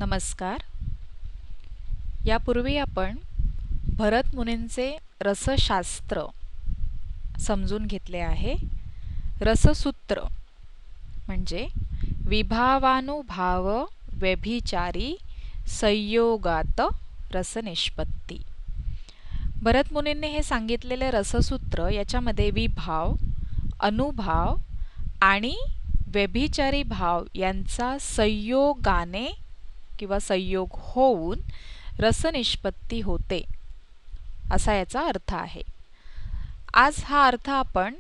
नमस्कार. यापूर्वी आपण भरत मुनींचे रसशास्त्र समजून घेतले आहे. रससूत्र म्हणजे विभावानुभाव व्यभिचारी संयोगात रसनिष्पत्ती. भरत मुनींनी हे सांगितलेले रससूत्र याच्यामध्ये विभाव, अनुभाव आणि व्यभिचारी भाव यांचा संयोगाने किंवा संयोग होऊन रसनिष्पत्ती होते असा याचा अर्थ आहे. आज हा अर्थ आपण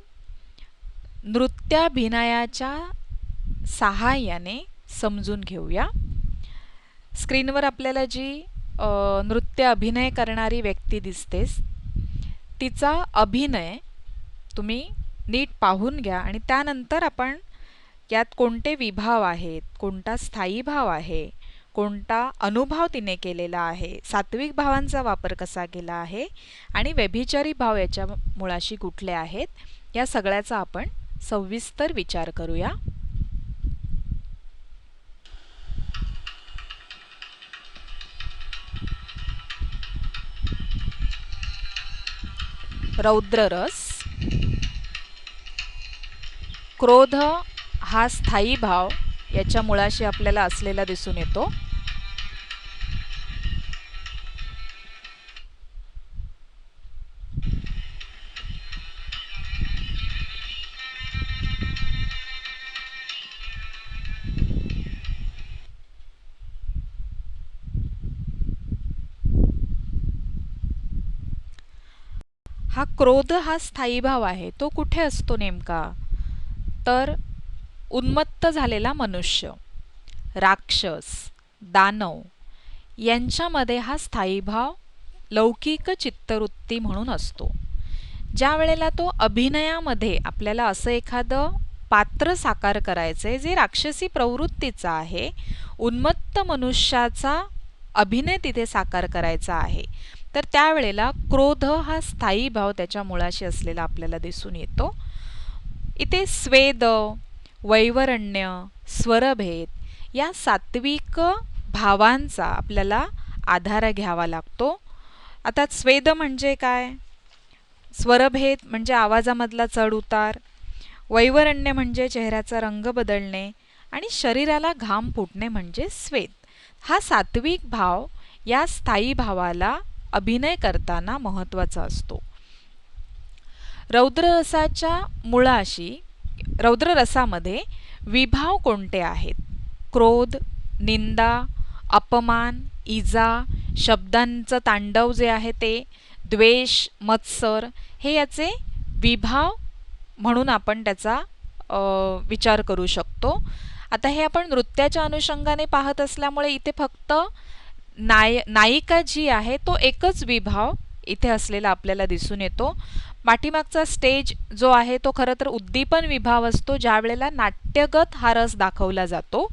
नृत्याभिनयाच्या सहाय्याने समजून घेऊया. स्क्रीनवर आपल्याला जी नृत्य अभिनय करणारी व्यक्ती दिसतेस तिचा अभिनय तुम्ही नीट पाहून घ्या आणि त्यानंतर आपण यात कोणते विभाव आहेत, कोणता स्थायी भाव आहे, कोणता अनुभव तिने केलेला आहे, सात्विक भावांचा वापर कसा केला आहे आणि व्यभिचारी भाव याच्या मुळाशी कुठले आहेत, या सगळ्याचा आपण सविस्तर विचार करूया. रौद्ररस. क्रोध हा स्थायी भाव याच्या मुळाशी आपल्याला असलेला दिसून येतो. हा क्रोध हा स्थायी भाव आहे. तो कुठे असतो नेमका? तर उन्मत्त झालेला मनुष्य, राक्षस, दानव यांच्यामध्ये हा स्थायी भाव लौकिक चित्तवृत्ती म्हणून असतो. ज्या वेळेला तो अभिनयामध्ये आपल्याला असं एखादं पात्र साकार करायचंय जे राक्षसी प्रवृत्तीचं आहे, उन्मत्त मनुष्याचा अभिनय तिथे साकार करायचा आहे, तर त्यावेळेला क्रोध हा स्थायी भाव त्याच्या मुळाशी असलेला आपल्याला दिसून येतो. इथे स्वेद, वैवरण्य, स्वरभेद या सात्विक भावांचा आपल्याला आधार घ्यावा लागतो. आता स्वेद म्हणजे काय? स्वरभेद म्हणजे आवाजामधला चढ उतार, वैवरण्य म्हणजे चेहऱ्याचा रंग बदलणे आणि शरीराला घाम फुटणे म्हणजे स्वेद. हा सात्विक भाव या स्थायी भावाला अभिनय करताना महत्त्वाचा असतो. रौद्ररसाच्या मुळाशी, रौद्ररसामध्ये विभाव कोणते आहेत? क्रोध, निंदा, अपमान, इजा, शब्दांचं तांडव जे आहे ते, द्वेष, मत्सर हे याचे विभाव म्हणून आपण त्याचा विचार करू शकतो. आता हे आपण नृत्याच्या अनुषंगाने पाहत असल्यामुळे इथे फक्त नायिका जी आहे तो एकच विभाव इथे असलेला आपल्याला दिसून येतो. पाठीमागचा स्टेज जो आहे तो खरं तर उद्दीपन विभाव असतो, ज्या वेळेला नाट्यगत हा रस दाखवला जातो.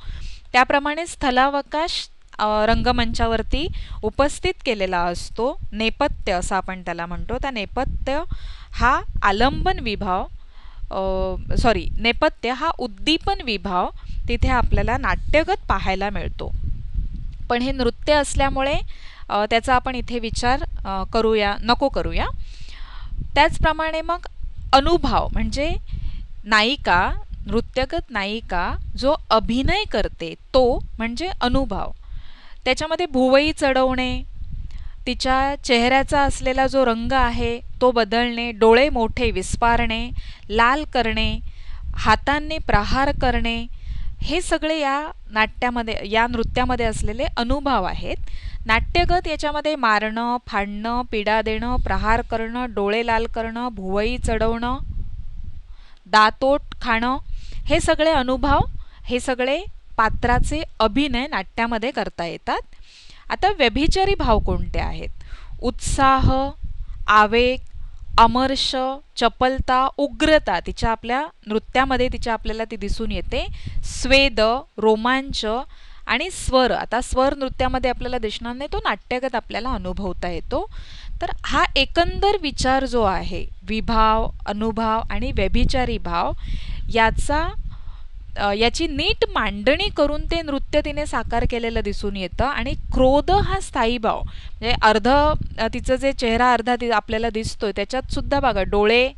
त्याप्रमाणे स्थलावकाश रंगमंचावरती उपस्थित केलेला असतो. नेपथ्य असं आपण त्याला म्हणतो. त्या नेपथ्य हा आलंबन विभाव, नेपथ्य हा उद्दीपन विभाव तिथे आपल्याला नाट्यगत पाहायला मिळतो. पण हे नृत्य असल्यामुळे त्याचा आपण इथे विचार नको करूया. त्याचप्रमाणे मग अनुभव म्हणजे नायिका, नृत्यगत नायिका जो अभिनय करते तो म्हणजे अनुभव. त्याच्यामध्ये भुवई चढवणे, तिच्या चेहऱ्याचा असलेला जो रंग आहे तो बदलणे, डोळे मोठे विस्पारणे, लाल करणे, हातांनी प्रहार करणे, हे सगळे या नृत्यामध्ये असलेले अनुभव आहेत. नाट्यगत याच्यामध्ये मारणं, फाडणं, पीडा देणं, प्रहार करणं, डोळे लाल करणं, भुवई चढवणं, दातोट खाणं, हे सगळे अनुभव, हे सगळे पात्राचे अभिनय नाट्यामध्ये करता येतात. आता व्यभिचारी भाव कोणते आहेत? उत्साह, आवेग, अमर्ष, चपलता, उग्रता तिच्या आपल्या नृत्यामध्ये आपल्याला ती दिसून येते. स्वेद, रोमांच आणि स्वर. आता स्वर नृत्यामध्ये आपल्याला दिसणार नाही, तो नाट्यगत आपल्याला अनुभवता येतो. तर हा एकंदर विचार जो आहे विभाव, अनुभव आणि व्यभिचारी भाव याचा याची नीट मांडणी करून ते नृत्य तिने साकार केलेलं दिसून येतं. आणि क्रोध हा स्थायी भाव, म्हणजे तिचं जे चेहरा अर्धा आपल्याला दिसतोय त्याच्यात सुद्धा बघा डोळे,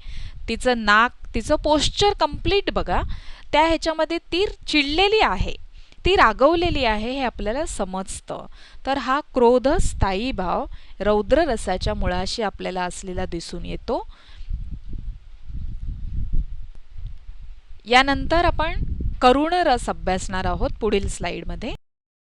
तिचं नाक, तिचं पोश्चर कम्प्लीट बघा, त्या ह्याच्यामध्ये ती चिडलेली आहे, ती रागवलेली आहे हे आपल्याला समजतं. तर हा क्रोध स्थायी भाव रौद्र रसाच्या मुळाशी आपल्याला असलेला दिसून येतो. यानंतर आपण करुण रस अभ्यासणार आहोत पुढील स्लाइडमध्ये.